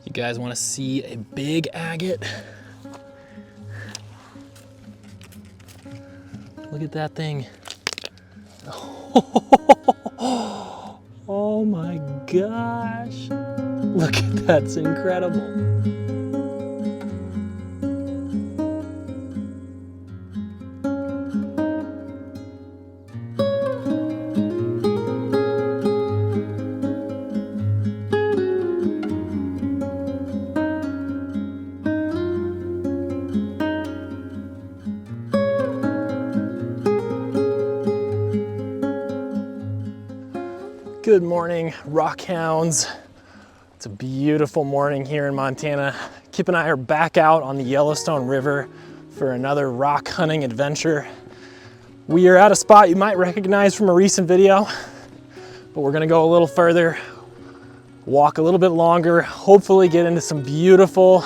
You guys want to see a big agate? Look at that thing. Oh my gosh. Look at that, it's incredible. Good morning, Rockhounds. It's a beautiful morning here in Montana. Kip and I are back out on the Yellowstone River for another rock hunting adventure. We are at a spot you might recognize from a recent video, but we're gonna go a little further, walk a little bit longer, hopefully get into some beautiful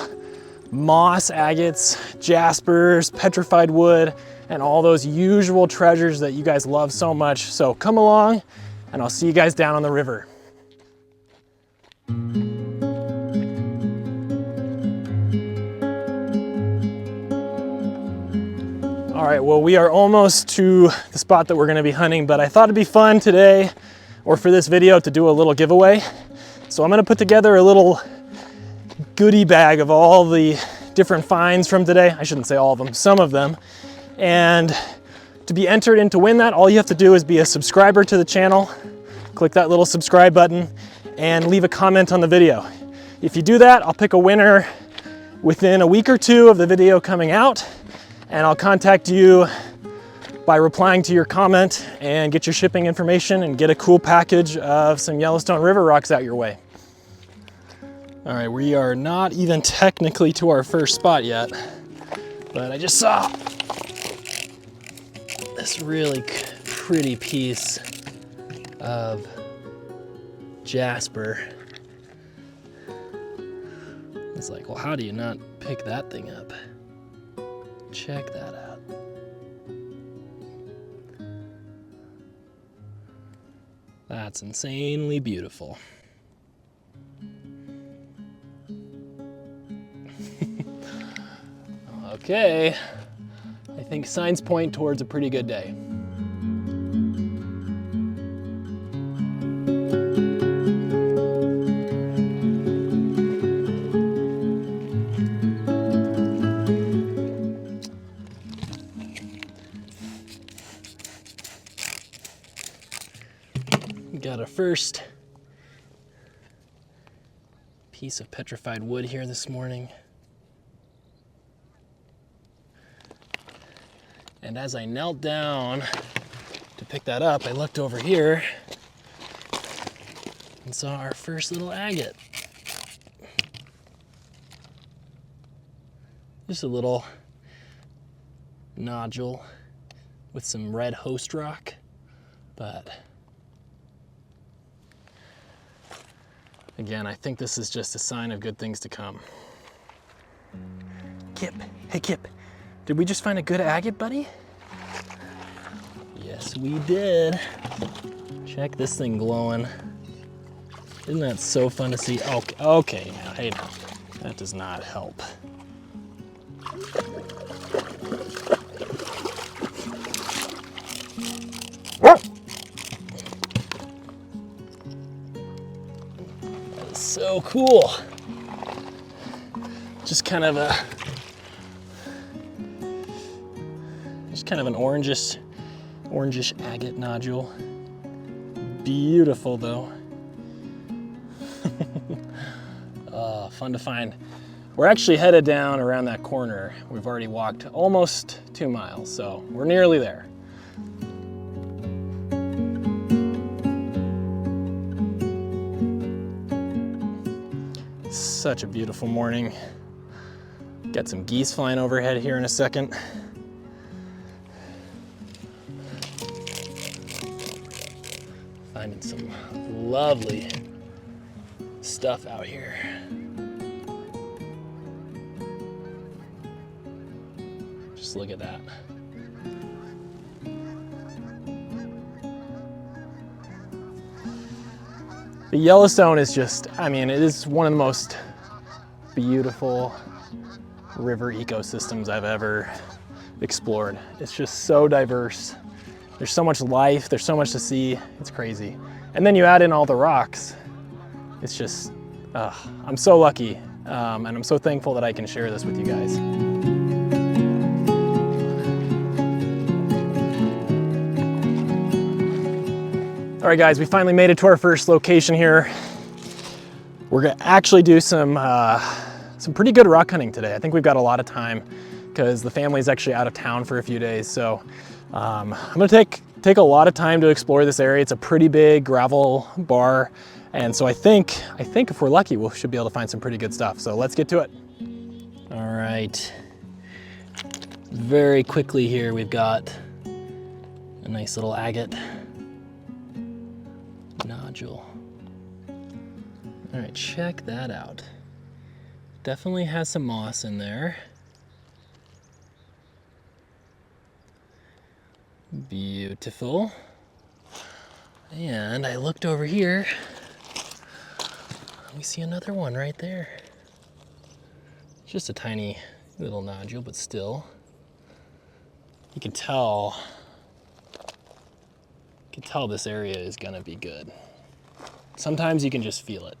moss agates, jaspers, petrified wood, and all those usual treasures that you guys love so much. So come along, and I'll see you guys down on the river. All right, well, we are almost to the spot that we're gonna be hunting, but I thought it'd be fun today, or for this video, to do a little giveaway. So I'm gonna put together a little goodie bag of all the different finds from today. I shouldn't say all of them, some of them. And to be entered in to win that, all you have to do is be a subscriber to the channel, click that little subscribe button, and leave a comment on the video. If you do that, I'll pick a winner within a week or two of the video coming out, and I'll contact you by replying to your comment and get your shipping information and get a cool package of some Yellowstone River rocks out your way. All right, we are not even technically to our first spot yet, but I just saw this really pretty piece of jasper. It's like, well, how do you not pick that thing up? Check that out. That's insanely beautiful. Okay, I think signs point towards a pretty good day. Got our first piece of petrified wood here this morning. And as I knelt down to pick that up, I looked over here and saw our first little agate. Just a little nodule with some red host rock, but again, I think this is just a sign of good things to come. Kip, hey Kip, did we just find a good agate, buddy? Yes, we did. Check this thing glowing. Isn't that so fun to see? Okay, now, hey now, that does not help. That is so cool. Just kind of an orangish agate nodule. Beautiful though. Fun to find. We're actually headed down around that corner. We've already walked almost 2 miles, so we're nearly there. Such a beautiful morning. Got some geese flying overhead here in a second. Finding some lovely stuff out here. Just look at that. The Yellowstone is just, I mean, it is one of the most beautiful river ecosystems I've ever explored. It's just so diverse. There's so much life, there's so much to see, it's crazy. And then you add in all the rocks. It's just, I'm so lucky, and I'm so thankful that I can share this with you guys. All right guys, we finally made it to our first location here. We're gonna actually do some pretty good rock hunting today. I think we've got a lot of time because the family's actually out of town for a few days. So I'm gonna take a lot of time to explore this area. It's a pretty big gravel bar. And so I think if we're lucky, we should be able to find some pretty good stuff. So let's get to it. All right, very quickly here, we've got a nice little agate nodule. All right, check that out. Definitely has some moss in there. Beautiful. And I looked over here. We see another one right there. Just a tiny little nodule, but still. You can tell this area is gonna be good. Sometimes you can just feel it.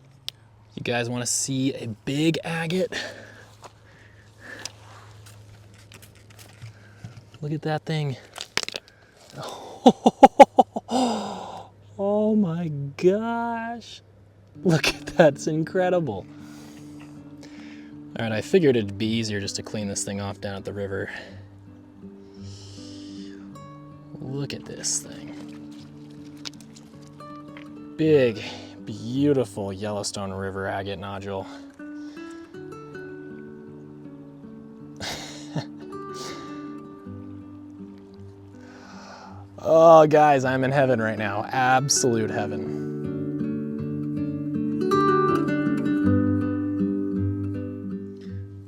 You guys wanna see a big agate? Look at that thing. Oh my gosh. Look at that, it's incredible. All right, I figured it'd be easier just to clean this thing off down at the river. Look at this thing. Big, beautiful Yellowstone River agate nodule. Oh guys, I'm in heaven right now, absolute heaven.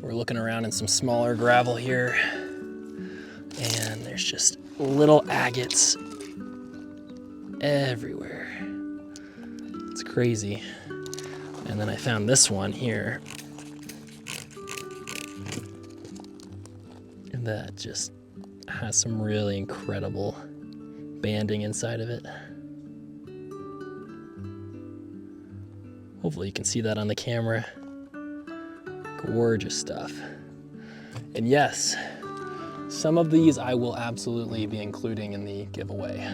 We're looking around in some smaller gravel here, and there's just little agates everywhere. It's crazy. And then I found this one here that just has some really incredible banding inside of it. Hopefully you can see that on the camera. Gorgeous stuff. And yes, some of these I will absolutely be including in the giveaway.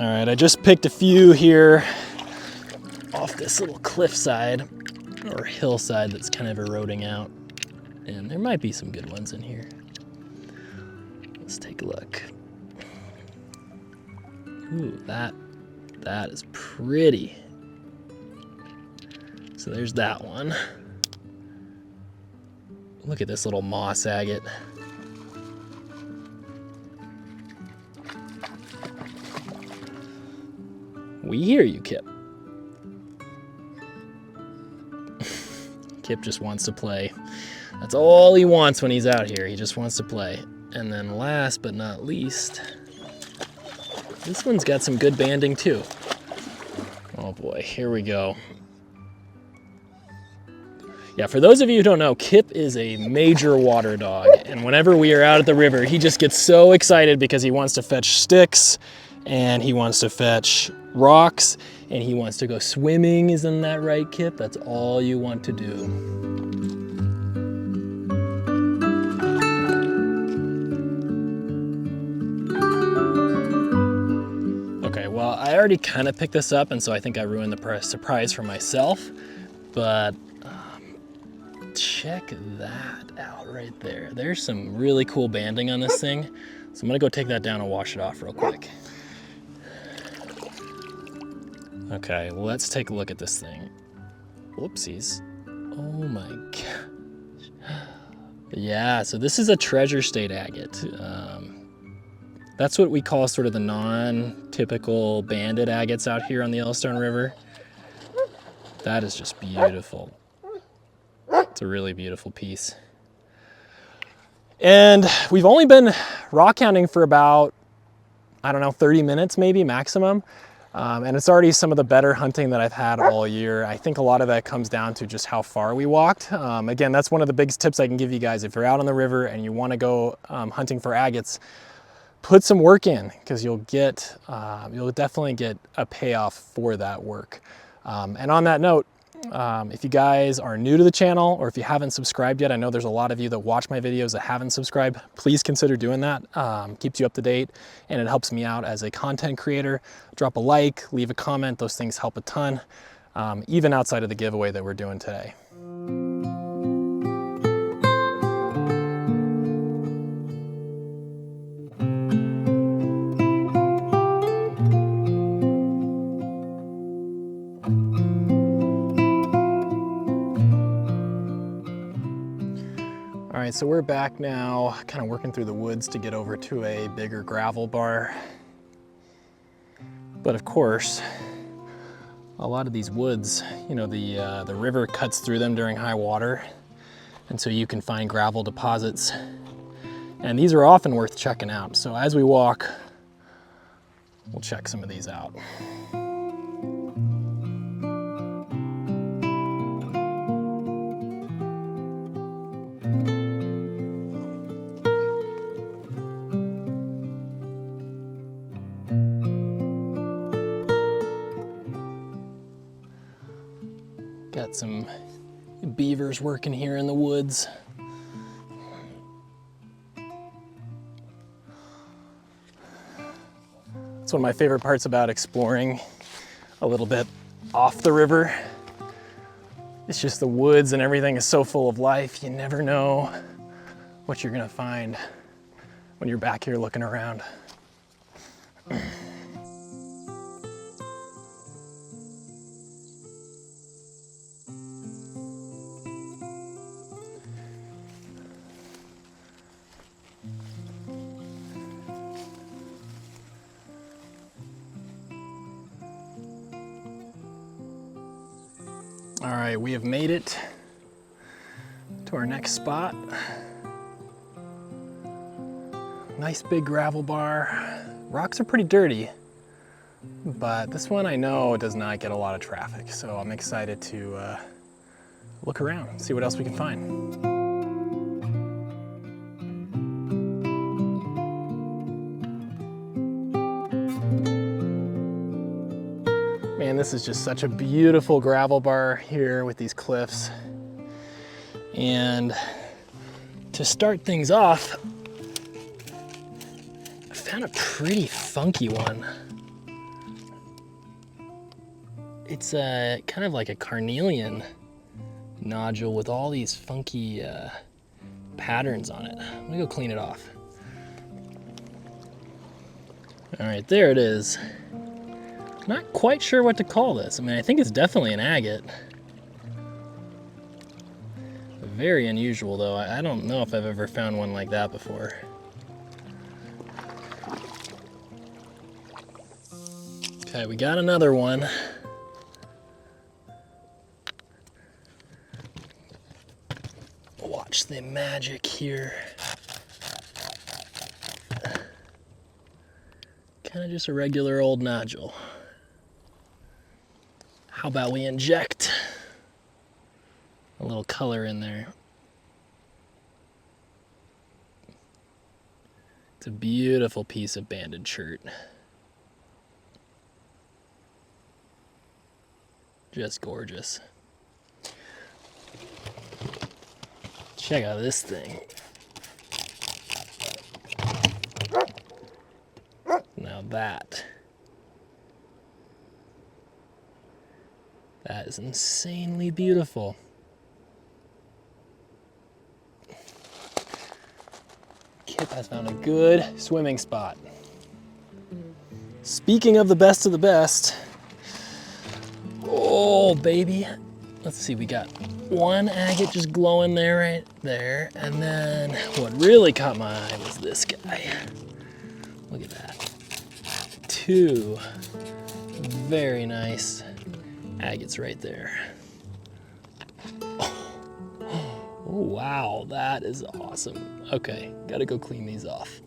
All right, I just picked a few here off this little cliffside or hillside that's kind of eroding out. And there might be some good ones in here. Let's take a look. Ooh, that is pretty. So there's that one. Look at this little moss agate. We hear you, Kip. Kip just wants to play. That's all he wants when he's out here. He just wants to play. And then last but not least, this one's got some good banding too. Oh boy, here we go. Yeah, for those of you who don't know, Kip is a major water dog. And whenever we are out at the river, he just gets so excited because he wants to fetch sticks and he wants to fetch rocks and he wants to go swimming. Isn't that right, Kip? That's all you want to do. Well, I already kind of picked this up, and so I think I ruined the surprise for myself, but check that out right there. There's some really cool banding on this thing, so I'm gonna go take that down and wash it off real quick. Okay, let's take a look at this thing. Whoopsies. Oh my gosh. Yeah, so this is a treasure state agate. That's what we call sort of the non-typical banded agates out here on the Yellowstone River. That is just beautiful. It's a really beautiful piece. And we've only been rock hounding for about, I don't know, 30 minutes maybe maximum. And it's already some of the better hunting that I've had all year. I think a lot of that comes down to just how far we walked. Again, that's one of the biggest tips I can give you guys. If you're out on the river and you want to go hunting for agates, put some work in, because you'll definitely get a payoff for that work. And on that note, if you guys are new to the channel, or if you haven't subscribed yet, I know there's a lot of you that watch my videos that haven't subscribed, please consider doing that. Keeps you up to date, and it helps me out as a content creator. Drop a like, leave a comment, those things help a ton, even outside of the giveaway that we're doing today. All right, so we're back now, kind of working through the woods to get over to a bigger gravel bar. But of course, a lot of these woods, you know, the river cuts through them during high water, and so you can find gravel deposits. And these are often worth checking out. So as we walk, we'll check some of these out. Got some beavers working here in the woods. It's one of my favorite parts about exploring a little bit off the river. It's just the woods and everything is so full of life. You never know what you're gonna find when you're back here looking around. All right, we have made it to our next spot. Nice big gravel bar. Rocks are pretty dirty, but this one I know does not get a lot of traffic, so I'm excited to look around, see what else we can find. Man, this is just such a beautiful gravel bar here with these cliffs. And to start things off, I found a pretty funky one. It's kind of like a carnelian nodule with all these funky patterns on it. Let me go clean it off. All right, there it is. Not quite sure what to call this. I mean, I think it's definitely an agate. Very unusual though. I don't know if I've ever found one like that before. Okay, we got another one. Watch the magic here. Kind of just a regular old nodule. How about we inject a little color in there? It's a beautiful piece of banded shirt. Just gorgeous. Check out this thing. Now that is insanely beautiful. Kip has found a good swimming spot. Speaking of the best, oh baby, let's see, we got one agate just glowing there, right there, and then what really caught my eye was this guy. Look at that. Two very nice agates right there. Oh, Oh, wow, that is awesome. Okay, gotta go clean these off.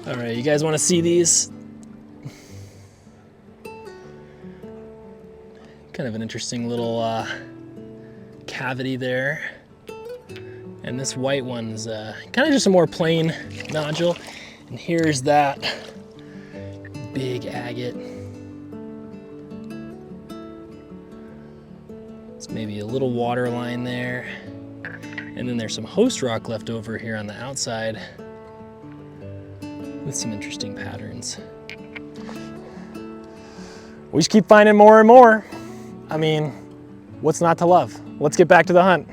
All right, you guys wanna see these? Kind of an interesting little cavity there. And this white one's kind of just a more plain nodule. And here's that big agate. It's maybe a little water line there. And then there's some host rock left over here on the outside with some interesting patterns. We just keep finding more and more. I mean, what's not to love? Let's get back to the hunt.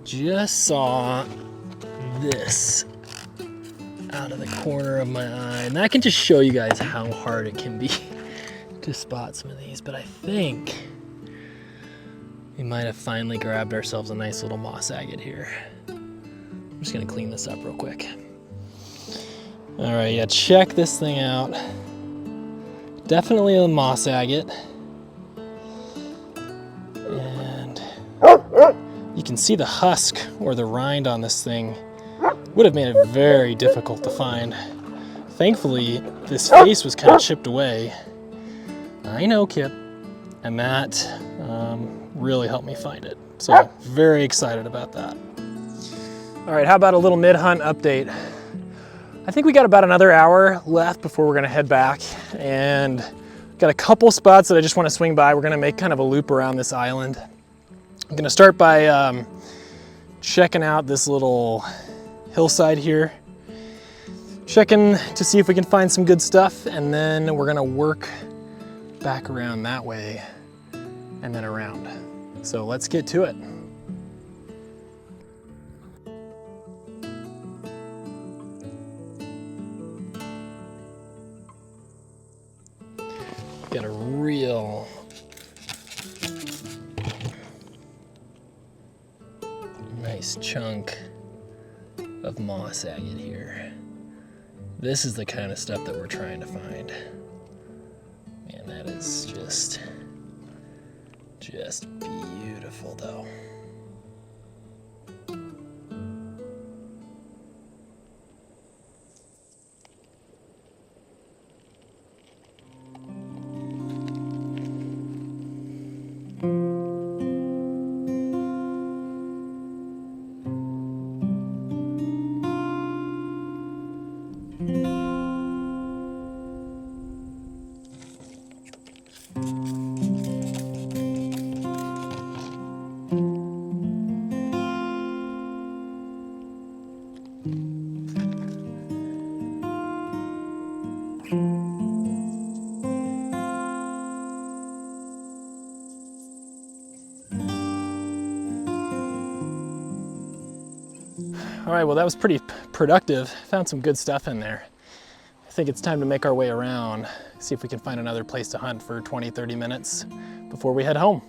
Just saw this out of the corner of my eye, and that can just show you guys how hard it can be to spot some of these, but I think we might have finally grabbed ourselves a nice little moss agate here. I'm just gonna clean this up real quick. All right, yeah, check this thing out. Definitely a moss agate. And you can see the husk or the rind on this thing would have made it very difficult to find. Thankfully, this face was kind of chipped away. I know, Kip, and that really helped me find it. So very excited about that. All right, how about a little mid-hunt update? I think we got about another hour left before we're gonna head back, and got a couple spots that I just wanna swing by. We're gonna make kind of a loop around this island. I'm gonna start by checking out this little hillside here, checking to see if we can find some good stuff, and then we're gonna work back around that way and then around. So let's get to it. Got a real nice chunk of moss agate here. This is the kind of stuff that we're trying to find. Man, that is just beautiful though. All right, well, that was pretty productive. Found some good stuff in there. I think it's time to make our way around, see if we can find another place to hunt for 20, 30 minutes before we head home.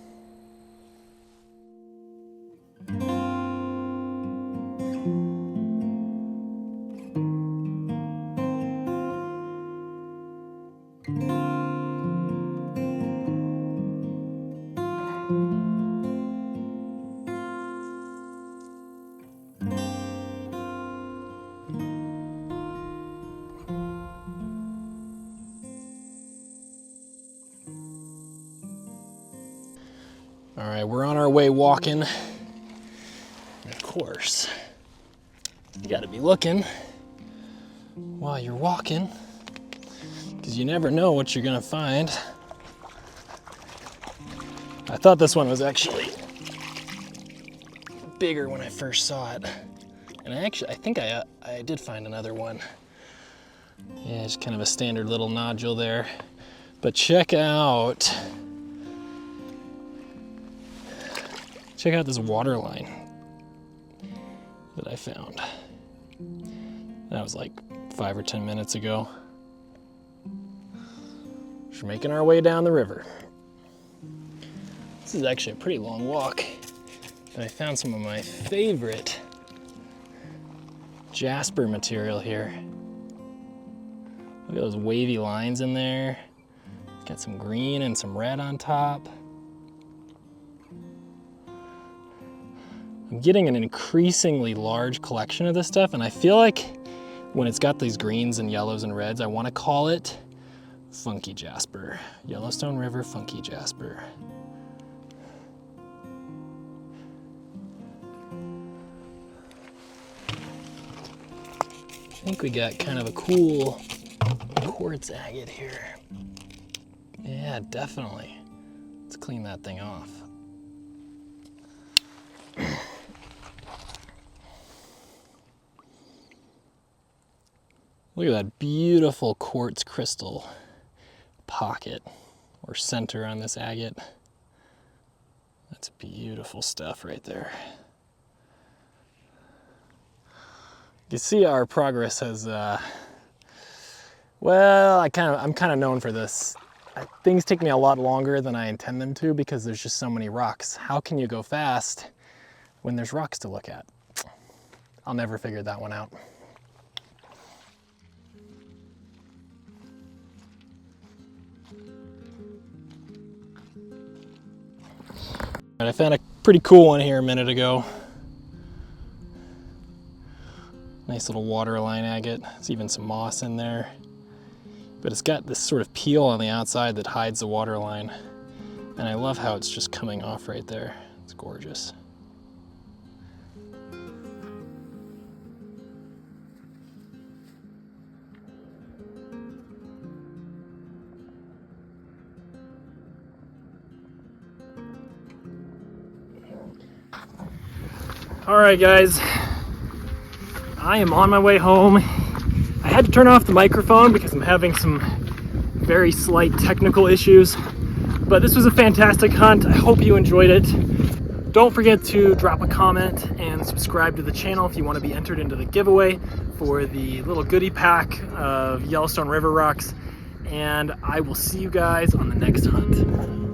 All right, we're on our way walking. And of course, you gotta be looking while you're walking, because you never know what you're gonna find. I thought this one was actually bigger when I first saw it. And I think I did find another one. Yeah, it's kind of a standard little nodule there. But check out this water line that I found. That was like 5 or 10 minutes ago. We're making our way down the river. This is actually a pretty long walk. But I found some of my favorite jasper material here. Look at those wavy lines in there. Got some green and some red on top. I'm getting an increasingly large collection of this stuff, and I feel like when it's got these greens and yellows and reds, I want to call it Funky Jasper. Yellowstone River Funky Jasper. I think we got kind of a cool quartz agate here. Yeah, definitely. Let's clean that thing off. Look at that beautiful quartz crystal pocket or center on this agate. That's beautiful stuff right there. You see our progress has, well, I'm kind of known for this. Things take me a lot longer than I intend them to because there's just so many rocks. How can you go fast when there's rocks to look at? I'll never figure that one out. I found a pretty cool one here a minute ago. Nice little waterline agate. There's even some moss in there. But it's got this sort of peel on the outside that hides the waterline. And I love how it's just coming off right there. It's gorgeous. All right, guys, I am on my way home. I had to turn off the microphone because I'm having some very slight technical issues, but this was a fantastic hunt. I hope you enjoyed it. Don't forget to drop a comment and subscribe to the channel if you want to be entered into the giveaway for the little goodie pack of Yellowstone River rocks, and I will see you guys on the next hunt.